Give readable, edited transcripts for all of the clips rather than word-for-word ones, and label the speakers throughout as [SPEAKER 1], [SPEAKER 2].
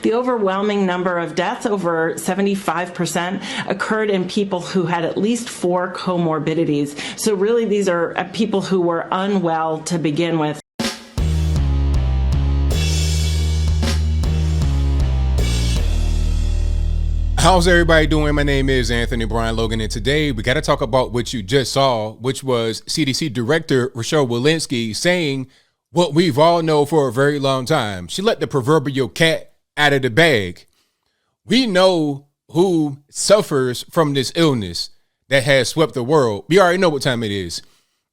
[SPEAKER 1] The overwhelming number of deaths, over 75%, occurred in people who had at least 4 comorbidities. So really, these are people who were unwell to begin with.
[SPEAKER 2] How's everybody doing? My name is Anthony Brian Logan, and today we got to talk about what you just saw, which was CDC Director Rochelle Walensky saying what we've all known for a very long time. She let the proverbial cat out of the bag. We know who suffers from this illness that has swept the world. We already know what time it is.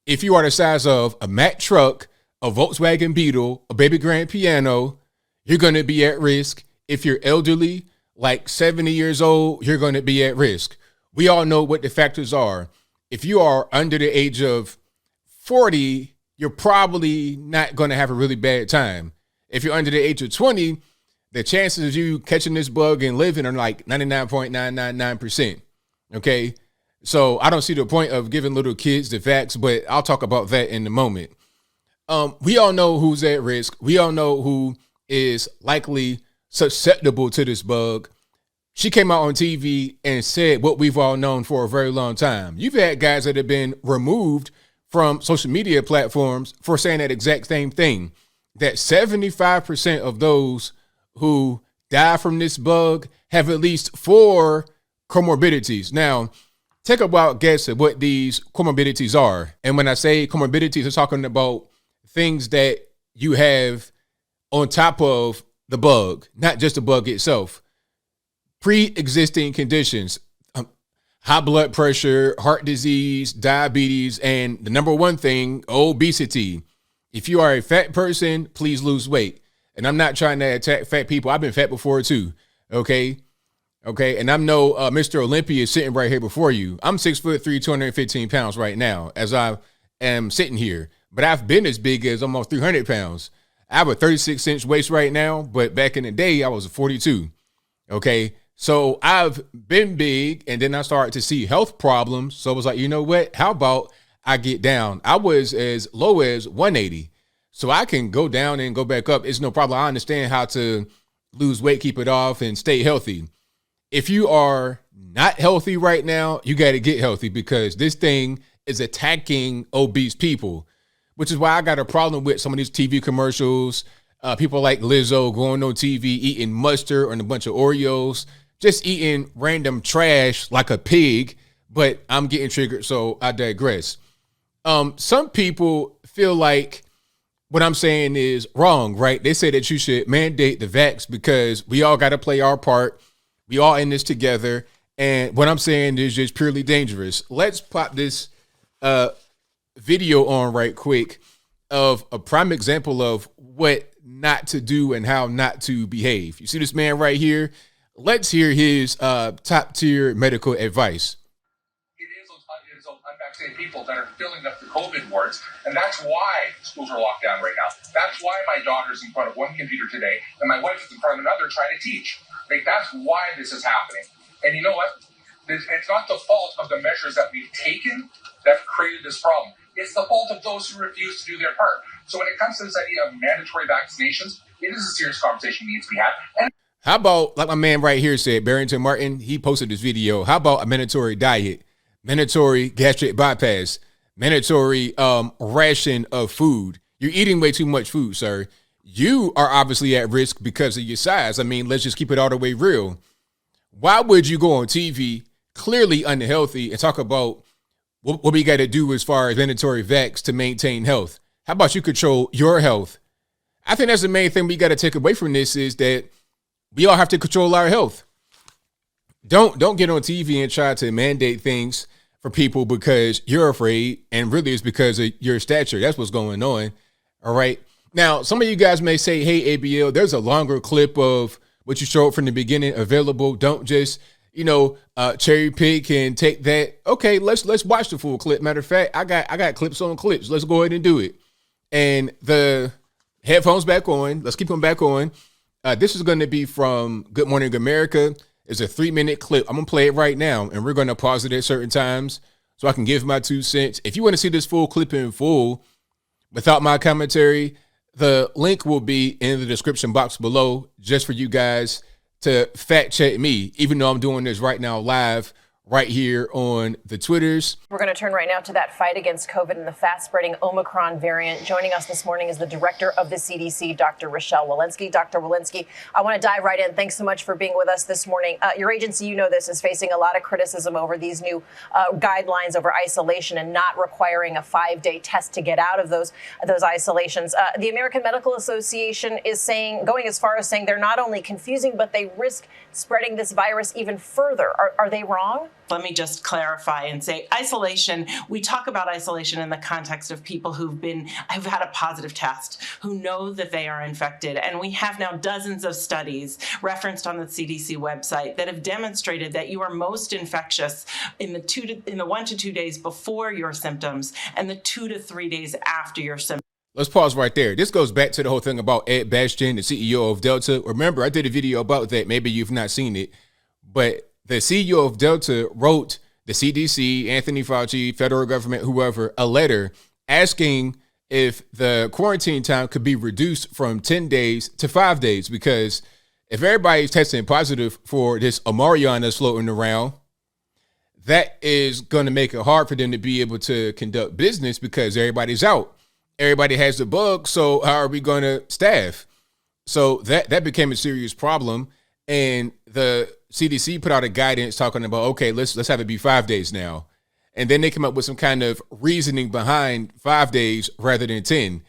[SPEAKER 2] If you are the size of a Mack truck, a Volkswagen Beetle, a baby grand piano, you're going to be at risk. If you're elderly, like 70 years old, you're going to be at risk. We all know what the factors are. If you are under the age of 40, you're probably not going to have a really bad time. If you're under the age of 20, the chances of you catching this bug and living are like 99.999%. Okay. So I don't see the point of giving little kids the facts, but I'll talk about that in a moment. We all know who's at risk. We all know who is likely susceptible to this bug. She came out on TV and said what we've all known for a very long time. You've had guys that have been removed from social media platforms for saying that exact same thing, that 75% of those who die from this bug have at least 4 comorbidities. Now, take a wild guess at what these comorbidities are. And when I say comorbidities, I'm talking about things that you have on top of the bug, not just the bug itself. Pre-existing conditions, high blood pressure, heart disease, diabetes, and the number one thing, obesity. If you are a fat person, please lose weight. And I'm not trying to attack fat people. I've been fat before too. Okay. And I'm no Mr. Olympia sitting right here before you. I'm 6'3", 215 pounds right now as I am sitting here. But I've been as big as almost 300 pounds. I have a 36-inch waist right now, but back in the day, I was a 42. Okay. So I've been big, and then I started to see health problems. So I was like, you know what? How about I get down? I was as low as 180. So I can go down and go back up. It's no problem. I understand how to lose weight, keep it off, and stay healthy. If you are not healthy right now, you got to get healthy, because this thing is attacking obese people, which is why I got a problem with some of these TV commercials. People like Lizzo going on TV, eating mustard and a bunch of Oreos, just eating random trash like a pig, but I'm getting triggered, so I digress. Some people feel like what I'm saying is wrong, right? They say that you should mandate the vax because we all got to play our part. We all in this together. And what I'm saying is just purely dangerous. Let's pop this video on right quick of a prime example of what not to do and how not to behave. You see this man right here? Let's hear his top tier medical advice.
[SPEAKER 3] It is those unvaccinated people that are filling up the COVID wards, and that's why schools are locked down right now. That's why my daughter's in front of one computer today, and my wife is in front of another trying to teach. Like, that's why this is happening. And you know what? It's not the fault of the measures that we've taken that created this problem. It's the fault of those who refuse to do their part. So when it comes to this idea of mandatory vaccinations, it is a serious conversation that needs to be had. And
[SPEAKER 2] how about, like my man right here said, Barrington Martin, he posted this video. How about a mandatory diet, mandatory gastric bypass, mandatory ration of food? You're eating way too much food, sir. You are obviously at risk because of your size. I mean, let's just keep it all the way real. Why would you go on TV, clearly unhealthy, and talk about what we got to do as far as mandatory vax to maintain health? How about you control your health? I think that's the main thing we got to take away from this, is that we all have to control our health. Don't get on TV and try to mandate things for people because you're afraid, and really it's because of your stature. That's what's going on. All right. Now, some of you guys may say, hey, ABL, there's a longer clip of what you showed from the beginning available. Don't just, cherry pick and take that. Okay, let's watch the full clip. Matter of fact, I got clips on clips. Let's go ahead and do it. And the headphones back on. Let's keep them back on. This is going to be from Good Morning America. It's a 3-minute clip. I'm going to play it right now, and we're going to pause it at certain times so I can give my 2 cents. If you want to see this full clip in full without my commentary, The link will be in the description box below just for you guys to fact check me, even though I'm doing this right now live right here on the Twitters.
[SPEAKER 4] We're going to turn right now to that fight against COVID and the fast-spreading Omicron variant. Joining us this morning is the director of the CDC, Dr. Rochelle Walensky. Dr. Walensky, I want to dive right in. Thanks so much for being with us this morning. Your agency, you know this, is facing a lot of criticism over these new guidelines over isolation and not requiring a 5-day test to get out of those isolations. The American Medical Association is going as far as saying they're not only confusing, but they risk spreading this virus even further. Are they wrong?
[SPEAKER 1] Let me just clarify and say isolation. We talk about isolation in the context of people who've had a positive test, who know that they are infected. And we have now dozens of studies referenced on the CDC website that have demonstrated that you are most infectious in the 1 to 2 days before your symptoms and the 2 to 3 days after your symptoms.
[SPEAKER 2] Let's pause right there. This goes back to the whole thing about Ed Bastian, the CEO of Delta. Remember, I did a video about that. Maybe you've not seen it, but the CEO of Delta wrote the CDC, Anthony Fauci, federal government, whoever, a letter asking if the quarantine time could be reduced from 10 days to 5 days, because if everybody's testing positive for this Omarion that's floating around, that is going to make it hard for them to be able to conduct business because everybody's out. Everybody has the bug, so how are we going to staff? So that became a serious problem, and the CDC put out a guidance talking about, okay, let's have it be 5 days now. And then they come up with some kind of reasoning behind 5 days rather than 10.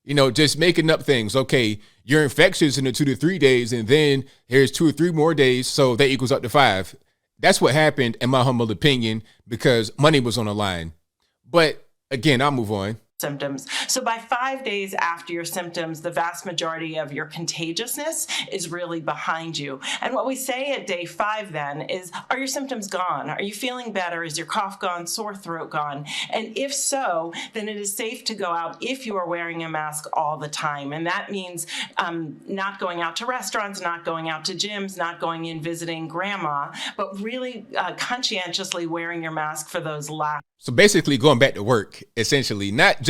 [SPEAKER 2] You know, just making up things. Okay, you're infectious in the 2 to 3 days, and then here's 2 or 3 more days, so that equals up to 5. That's what happened, in my humble opinion, because money was on the line. But again, I'll move on.
[SPEAKER 1] Symptoms. So by 5 days after your symptoms, the vast majority of your contagiousness is really behind you. And what we say at day 5 then is, are your symptoms gone? Are you feeling better? Is your cough gone? Sore throat gone? And if so, then it is safe to go out if you are wearing a mask all the time. And that means not going out to restaurants, not going out to gyms, not going in visiting grandma, but really conscientiously wearing your mask for those last.
[SPEAKER 2] So basically going back to work, essentially, not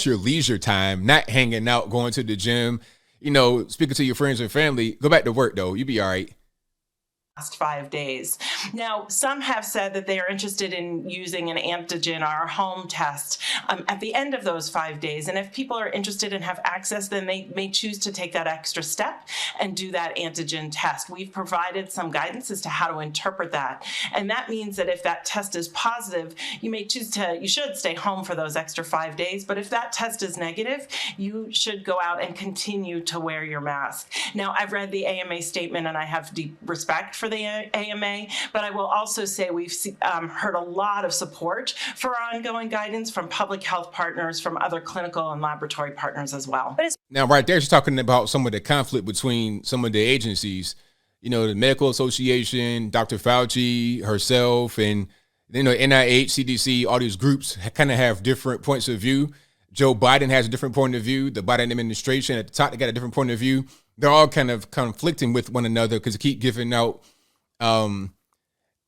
[SPEAKER 2] your leisure time, not hanging out, going to the gym, you know, speaking to your friends and family. Go back to work, though. You'll be all right.
[SPEAKER 1] Last 5 days. Now, some have said that they are interested in using an antigen or a home test at the end of those 5 days. And if people are interested and have access, then they may choose to take that extra step and do that antigen test. We've provided some guidance as to how to interpret that. And that means that if that test is positive, you should stay home for those extra 5 days. But if that test is negative, you should go out and continue to wear your mask. Now, I've read the AMA statement and I have deep respect for the AMA, but I will also say we've heard a lot of support for our ongoing guidance from public health partners, from other clinical and laboratory partners as well.
[SPEAKER 2] Now, right there, she's talking about some of the conflict between some of the agencies, you know, the Medical Association, Dr. Fauci, herself, and, you know, NIH, CDC, all these groups kind of have different points of view. Joe Biden has a different point of view. The Biden administration at the top, they got a different point of view. They're all kind of conflicting with one another because they keep giving out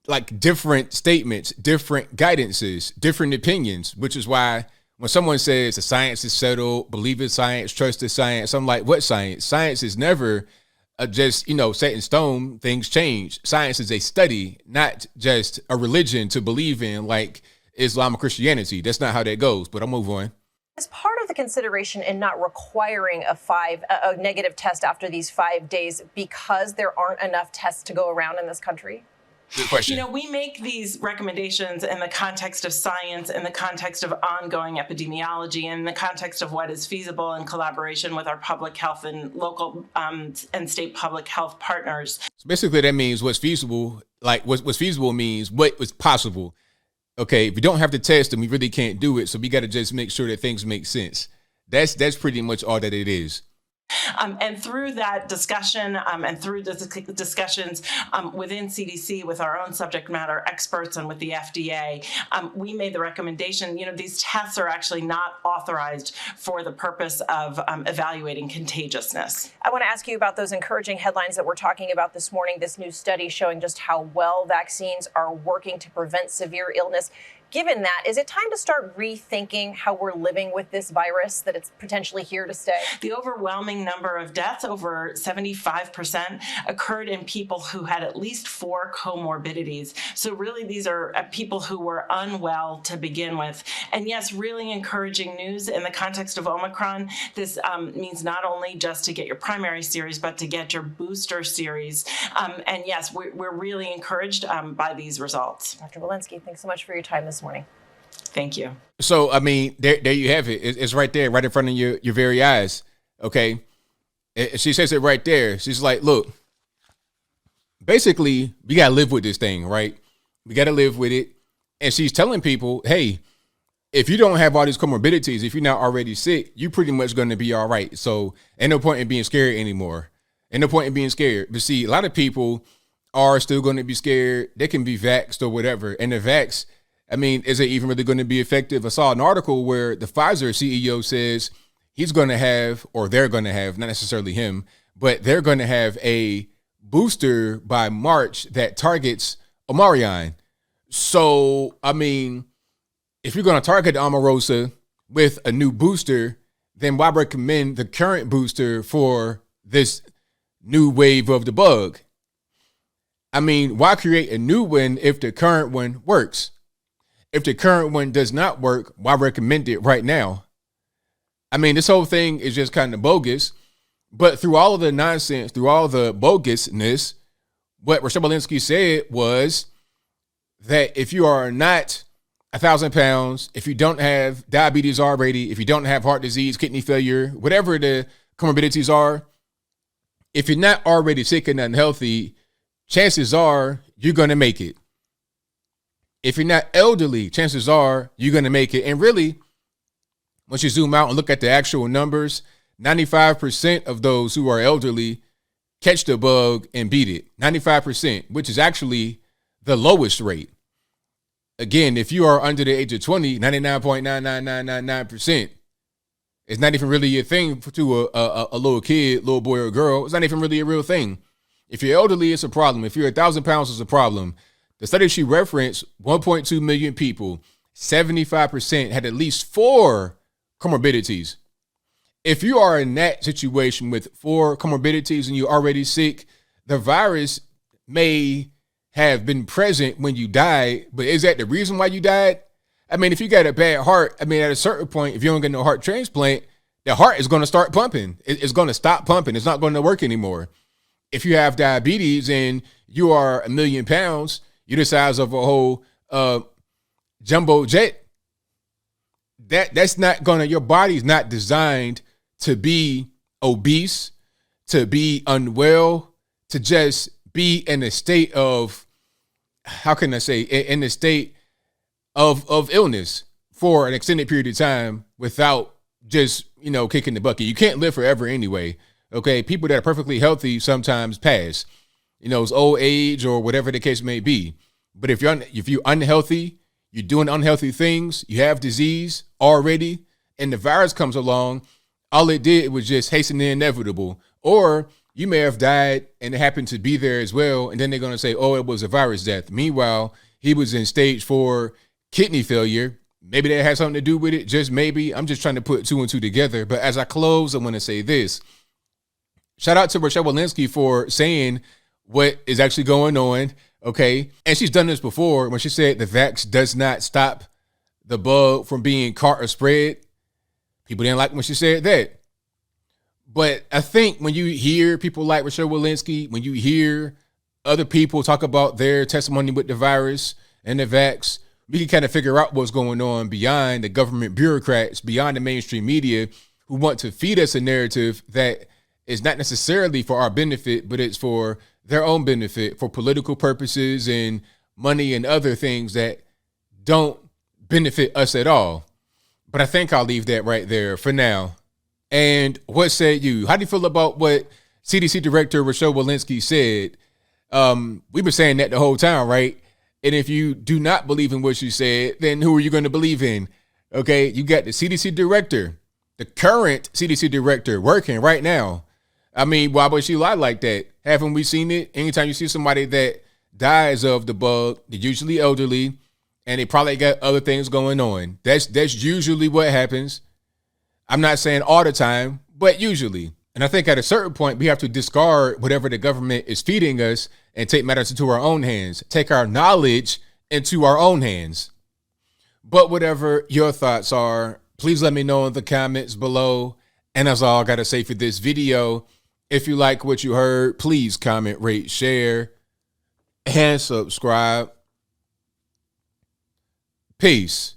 [SPEAKER 2] like different statements, different guidances, different opinions, which is why when someone says the science is settled, believe in science, trust in science, I'm like, what science? Science is never just, you know, set in stone. Things change. Science is a study, not just a religion to believe in like Islam or Christianity. That's not how that goes, but I'll move on.
[SPEAKER 4] As part of the consideration in not requiring a negative test after these 5 days because there aren't enough tests to go around in this country?
[SPEAKER 2] Good question.
[SPEAKER 1] You know, we make these recommendations in the context of science, in the context of ongoing epidemiology, in the context of what is feasible in collaboration with our public health and local and state public health partners.
[SPEAKER 2] So basically, that means what's feasible. Like what's feasible means what was possible. Okay, if we don't have to test them, we really can't do it. So we got to just make sure that things make sense. That's pretty much all that it is.
[SPEAKER 1] And through that discussion and through the discussions within CDC with our own subject matter experts and with the FDA, we made the recommendation, you know, these tests are actually not authorized for the purpose of evaluating contagiousness.
[SPEAKER 4] I want to ask you about those encouraging headlines that we're talking about this morning, this new study showing just how well vaccines are working to prevent severe illness. given that, is it time to start rethinking how we're living with this virus, that it's potentially here to stay?
[SPEAKER 1] The overwhelming number of deaths, over 75%, occurred in people who had at least 4 comorbidities. So really, these are people who were unwell to begin with. And yes, really encouraging news in the context of Omicron. This means not only just to get your primary series, but to get your booster series. And yes, we're really encouraged by these results.
[SPEAKER 4] Dr. Walensky, thanks so much for your time this morning.
[SPEAKER 1] Thank you.
[SPEAKER 2] So, I mean, there you have it. It's right there, right in front of your very eyes. Okay. She says it right there. She's like, look, basically, we got to live with this thing, right? We got to live with it. And she's telling people, hey, if you don't have all these comorbidities, if you're not already sick, you're pretty much going to be all right. So ain't no point in being scared anymore. Ain't no point in being scared. But see, a lot of people are still going to be scared. They can be vaxxed or whatever. And the vax, I mean, is it even really going to be effective? I saw an article where the Pfizer CEO says he's going to have, or they're going to have, not necessarily him, but they're going to have a booster by March that targets Omicron. So, I mean, if you're going to target Omarosa with a new booster, then why recommend the current booster for this new wave of the bug? I mean, why create a new one if the current one works? If the current one does not work, why recommend it right now? I mean, this whole thing is just kind of bogus. But through all of the nonsense, through all the bogusness, what Rochelle Walensky said was that if you are not 1,000 pounds, if you don't have diabetes already, if you don't have heart disease, kidney failure, whatever the comorbidities are, if you're not already sick and unhealthy, chances are you're going to make it. If you're not elderly, chances are you're going to make it. And really, once you zoom out and look at the actual numbers, 95% of those who are elderly catch the bug and beat it. 95%, which is actually the lowest rate. Again, if you are under the age of 20, 99.99999%. It's not even really a thing to a little kid, little boy or girl. It's not even really a real thing. If you're elderly, it's a problem. If you're 1,000 pounds, it's a problem. The study she referenced, 1.2 million people, 75% had at least 4 comorbidities. If you are in that situation with 4 comorbidities and you're already sick, the virus may have been present when you died, but is that the reason why you died? I mean, if you got a bad heart, I mean, at a certain point, if you don't get no heart transplant, the heart is going to start pumping. It's going to stop pumping. It's not going to work anymore. If you have diabetes and you are 1 million pounds, you're the size of a whole jumbo jet. That's not going to, your body's not designed to be obese, to be unwell, to just be in a state of, how can I say, in a state of illness for an extended period of time without just, kicking the bucket. You can't live forever anyway. Okay. People that are perfectly healthy sometimes pass, it's old age or whatever the case may be. But if you're unhealthy, you're doing unhealthy things, you have disease already, and the virus comes along, all it did was just hasten the inevitable. Or you may have died and it happened to be there as well. And then they're going to say, oh, it was a virus death. Meanwhile, he was in stage 4 kidney failure. Maybe that had something to do with it. Just maybe. I'm just trying to put 2 and 2 together. But as I close, I want to say this. Shout out to Rochelle Walensky for saying what is actually going on. Okay. And she's done this before when she said the vax does not stop the bug from being caught or spread. People didn't like when she said that. But I think when you hear people like Rochelle Walensky, when you hear other people talk about their testimony with the virus and the vax, we can kind of figure out what's going on beyond the government bureaucrats, beyond the mainstream media who want to feed us a narrative that is not necessarily for our benefit, but it's for their own benefit, for political purposes and money and other things that don't benefit us at all. But I think I'll leave that right there for now. And what say you? How do you feel about what CDC Director Rochelle Walensky said? We've been saying that the whole time, right? And if you do not believe in what she said, then who are you going to believe in? Okay, you got the CDC Director, the current CDC Director working right now. I mean, why would she lie like that? Haven't we seen it? Anytime you see somebody that dies of the bug, they're usually elderly, and they probably got other things going on. That's usually what happens. I'm not saying all the time, but usually. And I think at a certain point, we have to discard whatever the government is feeding us and take matters into our own hands, take our knowledge into our own hands. But whatever your thoughts are, please let me know in the comments below. And that's all I got to say for this video. If you like what you heard, please comment, rate, share, and subscribe. Peace.